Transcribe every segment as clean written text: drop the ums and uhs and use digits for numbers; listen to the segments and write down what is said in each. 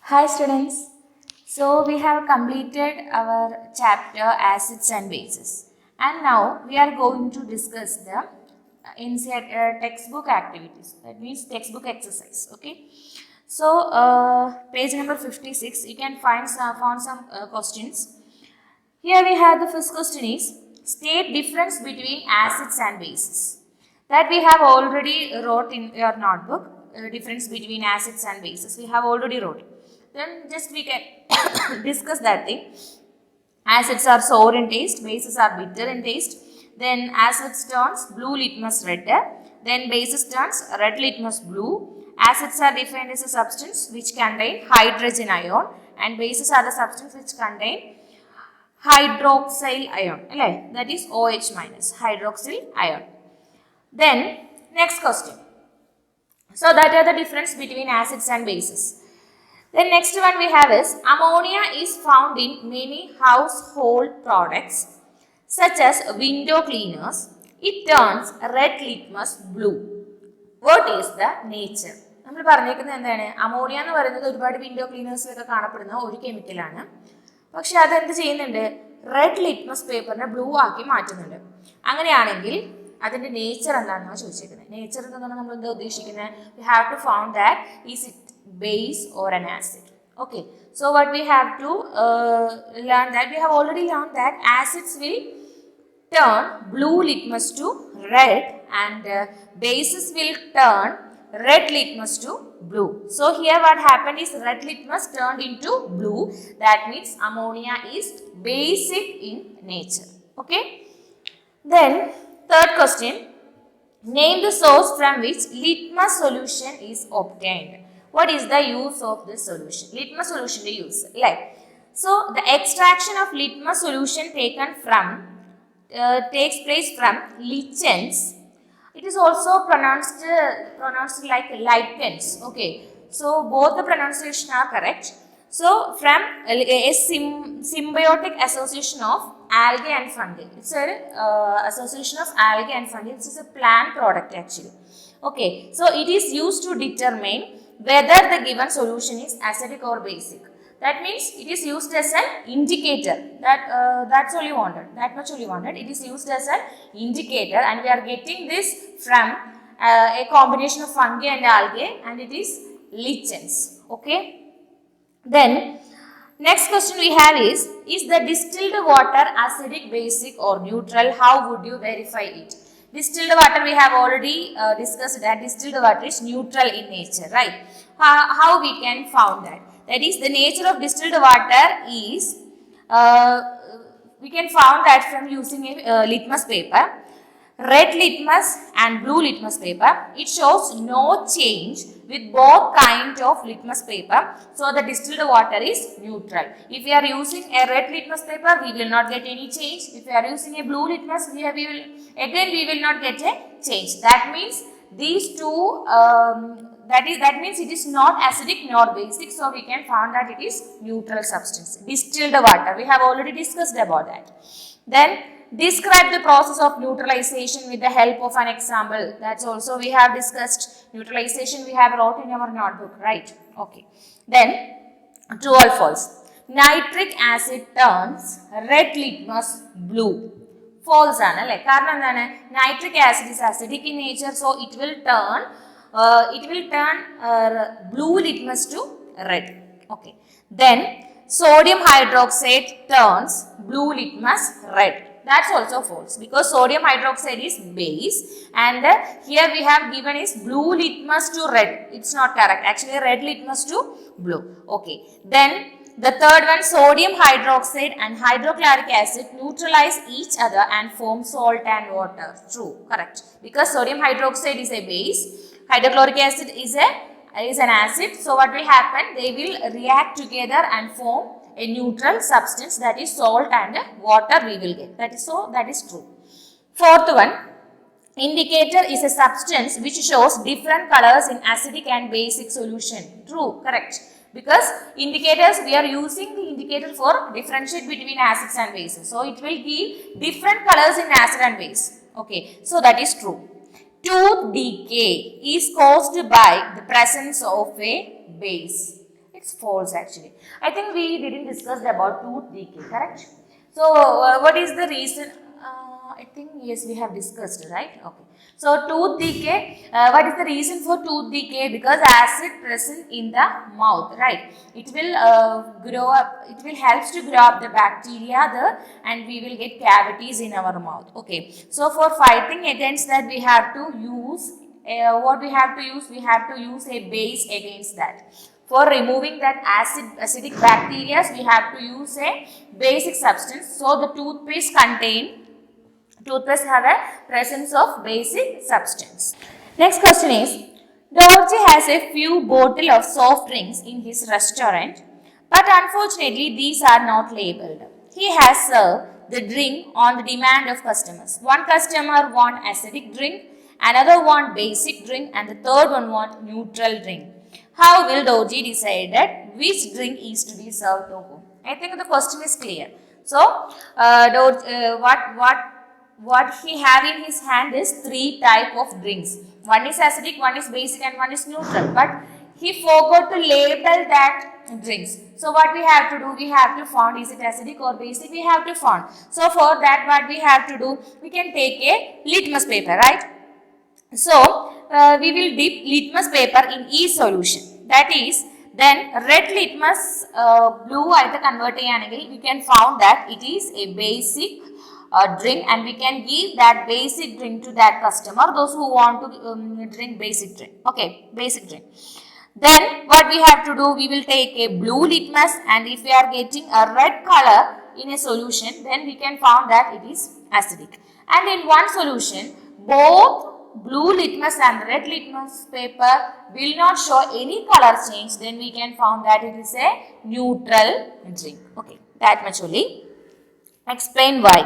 Hi students. So we have completed our chapter acids and bases, and now we are going to discuss the textbook activities. That means textbook exercise. Okay. So page number 56. You can find some questions. Here we have the first question is state difference between acids and bases. That we have already wrote in your notebook. Difference between acids and bases. We have already wrote. Then just we can discuss that thing. Acids are sour in taste, bases are bitter in taste. Then acids turns blue litmus red. Then bases turns red litmus blue. Acids are defined as a substance which contain hydrogen ion, and bases are the substance which contain hydroxyl ion. That is OH minus, hydroxyl ion. Then next question. So that are the difference between acids and bases. The next one we have is ammonia is found in many household products such as window cleaners. It turns red litmus blue. What is the nature? നമ്മൾ പറഞ്ഞേക്കുന്നത് എന്താണ്? Ammonia എന്ന് പറയുന്നത് ഒരുപാട് window ക്ലീനേഴ്സിലൊക്കെ കാണപ്പെടുന്ന ഒരു കെമിക്കലാണ്. പക്ഷെ അതെന്ത് ചെയ്യുന്നുണ്ട്? റെഡ് ലിറ്റ്മസ് പേപ്പറിനെ ബ്ലൂ ആക്കി മാറ്റുന്നുണ്ട്. അങ്ങനെയാണെങ്കിൽ അതിന്റെ നേച്ചർ എന്താണെന്നാണ് ചോദിച്ചിരിക്കുന്നത്. നേച്ചർ എന്ന് പറഞ്ഞാൽ നമ്മൾ എന്താ ഉദ്ദേശിക്കുന്നത്? We have to found that is it base or an acid. Okay, so what we have to learn that we have already learned that acids will turn blue litmus to red, and bases will turn red litmus to blue. So here what happened is red litmus turned into blue. That means ammonia is basic in nature. Okay, then third question, name the source from which litmus solution is obtained. What is the use of this solution? Litmus solution use. So the extraction of litmus solution takes place from lichens. It is also pronounced like lichens. Okay, so both the pronunciation are correct. So from a symbiotic association of algae and fungi. It's a association of algae and fungi. This is a plant product actually. Okay, so it is used to determine whether the given solution is acidic or basic. That means it is used as an indicator. That's all you wanted. That much all you wanted. It is used as an indicator, and we are getting this from a combination of fungi and algae, and it is lichens. Okay. Then next question we have is the distilled water acidic, basic or neutral? How would you verify it? Distilled water we have already discussed that distilled water is neutral in nature, right? How we can found that? That is, the nature of distilled water is we can found that from using a litmus paper, red litmus and blue litmus paper. It shows no change with both kind of litmus paper, so the distilled water is neutral. If we are using a red litmus paper, we will not get any change. If we are using a blue litmus, we will not get a change. That means these two that means it is not acidic nor basic, so we can find that it is neutral substance. Distilled water, we have already discussed about that. Then describe the process of neutralization with the help of an example. That's also we have discussed. Neutralization we have wrote in our notebook, right? Okay. Then true or false? Nitric acid turns red litmus blue. False ആണ്. കാരണം എന്താണ്? Nitric acid is acidic in nature, so it will turn blue litmus to red. Okay. Then sodium hydroxide turns blue litmus red. That's also false, because sodium hydroxide is base, and here we have given is blue litmus to red. It's not correct. Actually red litmus to blue. Okay. Then the third one, sodium hydroxide and hydrochloric acid neutralize each other and form salt and water. True. Correct. Because sodium hydroxide is a base, hydrochloric acid is an acid. So what will happen? They will react together and form a neutral substance, that is salt and water we will get. That is true. Fourth one, indicator is a substance which shows different colors in acidic and basic solution. True. Correct. Because indicators, we are using the indicator for differentiate between acids and bases. So it will give different colors in acid and base. Okay. So that is true. Tooth decay is caused by the presence of a base. It's false actually. I think we didn't discuss about tooth decay, correct? So what is the reason? I think yes, we have discussed, right? Okay. So tooth decay. What is the reason for tooth decay? Because acid present in the mouth, right? It will grow up. It will helps to grow up the bacteria there, and we will get cavities in our mouth. Okay. So for fighting against that, we have to use what we have to use. We have to use a base against that. For removing that acidic bacteria, we have to use a basic substance. So the toothpaste have a presence of basic substance. Next question is, Dorji has a few bottles of soft drinks in his restaurant, but unfortunately these are not labeled. He has served the drink on the demand of customers. One customer want acidic drink, another want basic drink, and the third one want neutral drink. How will Dorji decide that which drink is to be served to whom? I think the question is clear. So, what he have in his hand is three type of drinks. One is acidic, one is basic, and one is neutral. But he forgot to label that drinks. So what we have to do, we have to find is it acidic or basic, we have to find. So for that what we have to do, we can take a litmus paper, right? So we will dip litmus paper in each solution. That is, then red litmus blue ആയിട്ട് convert ചെയ്യാണെങ്കിൽ we can found that it is a basic drink, and we can give that basic drink to that customer, those who want to drink basic drink. Okay, basic drink. Then what we have to do, we will take a blue litmus, and if we are getting a red color in a solution, then we can found that it is acidic. And in one solution, both blue litmus and red litmus paper will not show any color change, then we can found that it is a neutral drink. Okay, that much only. Explain why.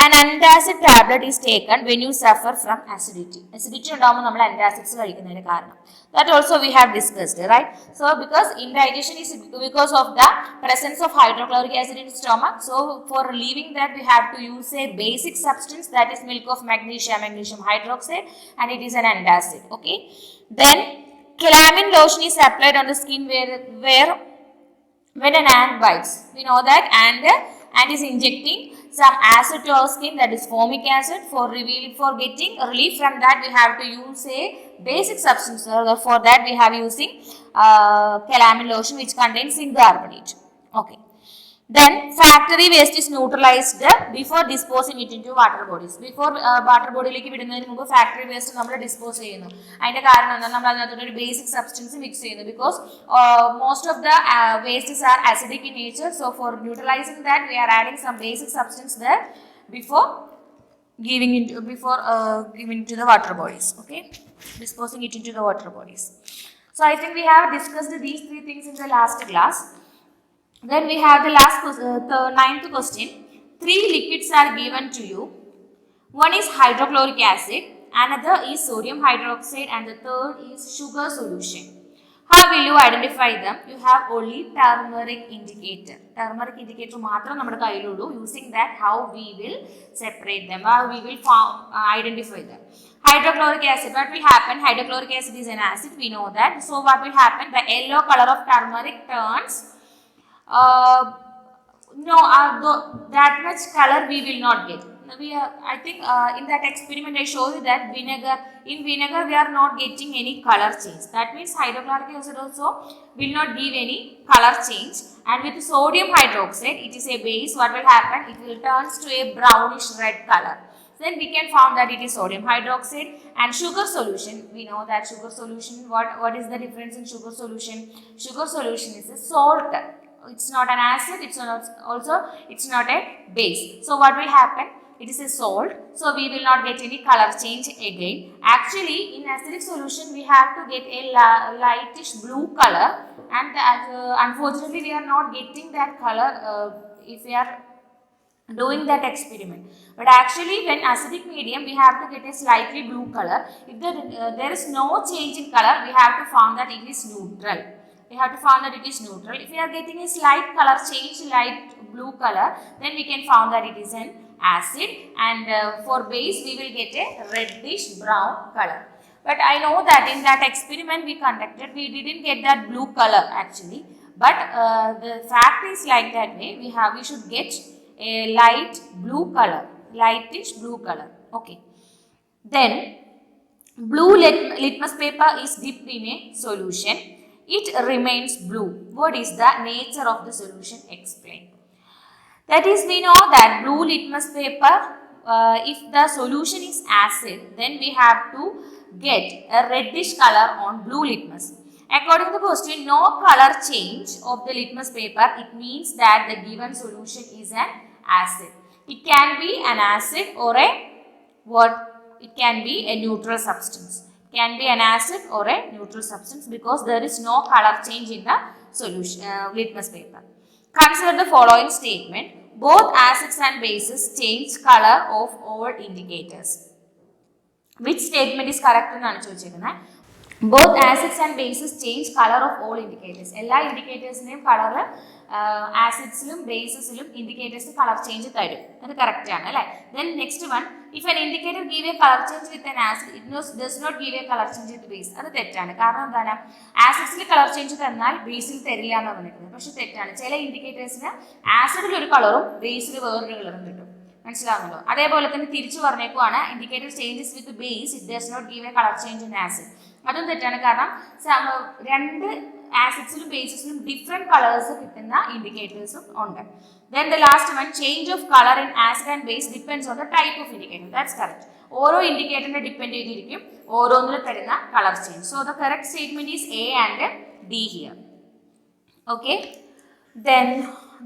An antacid tablet is taken when you suffer from acidity. Acidity ഉണ്ടാകുമ്പോൾ നമ്മൾ antacids കഴിക്കുന്നതിന് കാരണം. That also we have discussed, right? So because indigestion is because of the presence of hydrochloric acid in stomach. So for relieving that, we have to use a basic substance, that is milk of magnesium hydroxide, and it is an antacid. Okay. Then calamine lotion is applied on the skin where when an ant bites. We know that ant is injecting some acid to our skin, that is formic acid. For getting relief from that, we have to use a basic substance. For that, we have using calamine lotion, which contains zinc carbonate. Okay. Then factory waste is neutralized before disposing it into water bodies. Before water body like വിടുന്നതിന് മുമ്പ് factory waste നമ്മൾ dispose ചെയ്യുന്നു. അതിന്റെ കാരണം എന്താണ്? നമ്മൾ അതിനകത്ത് ഒരു basic substance mix ചെയ്യുന്നു, because most of the wastes are acidic in nature. So for neutralizing that, we are adding some basic substance there before giving into the water bodies. Okay, disposing it into the water bodies. So I think we have discussed these three things in the last class. Then we have the ninth question. Three liquids are given to you. One is hydrochloric acid, another is sodium hydroxide, and the third is sugar solution. How will you identify them? You have only turmeric indicator. Turmeric indicator മാത്രം നമ്മുടെ കയ്യിലുള്ളൂ. Using that, how we will separate them, how we will identify them. Hydrochloric acid, what will happen? Hydrochloric acid is an acid, we know that. So what will happen? The yellow color of turmeric turns that much color we will not get. I think in that experiment I show you that in vinegar we are not getting any color change. That means hydrochloric acid also will not give any color change. And with sodium hydroxide, it is a base. What will happen? It will turn to a brownish red color. Then we can found that it is sodium hydroxide. And sugar solution, we know that sugar solution, what is the difference in sugar solution? Sugar solution is a salt. It's not an acid, it's not a base. So what will happen? It is a salt, so we will not get any color change again. Actually, in acidic solution, we have to get a lightish blue color, and unfortunately, we are not getting that color if we are doing that experiment. But actually, when acidic medium, we have to get a slightly blue color. If there is no change in color, we have to found that it is neutral. We have to find that it is neutral. If we are getting a slight color change, light blue color, then we can found that it is an acid, and for base we will get a reddish brown color. But I know that in that experiment we conducted, we didn't get that blue color actually. But the fact is like that way, we should get a light blue color, lightish blue color. Okay. Then blue litmus paper is dipped in a solution. It remains blue. What is the nature of the solution? Explain. That is, we know that blue litmus paper, if the solution is acid, then we have to get a reddish color on blue litmus. According to the question, no color change of the litmus paper, it means that the given solution is an acid. It can be an acid or a what? It can be a neutral substance. It can be an acid or a neutral substance because there is no color change in the solution litmus paper. Consider the following statement. Both acids and bases change color of all indicators. Which statement is correct? Both acids and bases change color of all indicators. All indicators name color acids bases indicators color change. That is correct. Then next one, if an indicator give a color change with an acid, it does not give a color change with base. That is തെറ്റാണ്. കാരണം എന്താണ്? ആസിഡ്സിൽ colour change തന്നാൽ ബേസിൽ തരില്ല എന്നാണ് പറയുന്നത്. പക്ഷെ തെറ്റാണ്. ചില ഇൻഡിക്കേറ്റേഴ്സിന് ആസിഡിൽ ഒരു കളറും ബേസിൽ വേറൊരു കളറും കിട്ടും. മനസ്സിലാവുന്നല്ലോ. അതേപോലെ തന്നെ തിരിച്ചു പറഞ്ഞേക്കുവാണ്, indicator changes with base, it does not give a colour change in acid. അതും തെറ്റാണ്. കാരണം രണ്ട് ആസിഡ്സിലും ബേസിസിലും ഡിഫറെന്റ് കളേഴ്സ് കിട്ടുന്ന ഇൻഡിക്കേറ്റേഴ്സും ഉണ്ട്. Then the last one, change of color in acid and base depends on the type of indicator. That's correct. ഓരോ ഇൻഡിക്കേറ്ററിനെ depend ചെയ്തിരിക്കും ഓരോന്നിലും തരുന്ന colour change. So the correct statement is A and D here. Okay. Then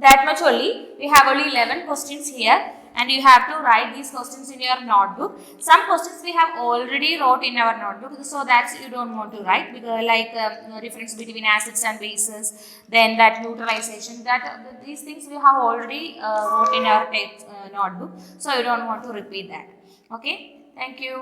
that much only. We have only 11 questions here. And you have to write these questions in your notebook. Some questions we have already wrote in our notebook, so that you don't want to write, because like difference between acids and bases, then that neutralization, that these things we have already wrote in our notebook, so you don't want to repeat that. Okay, thank you.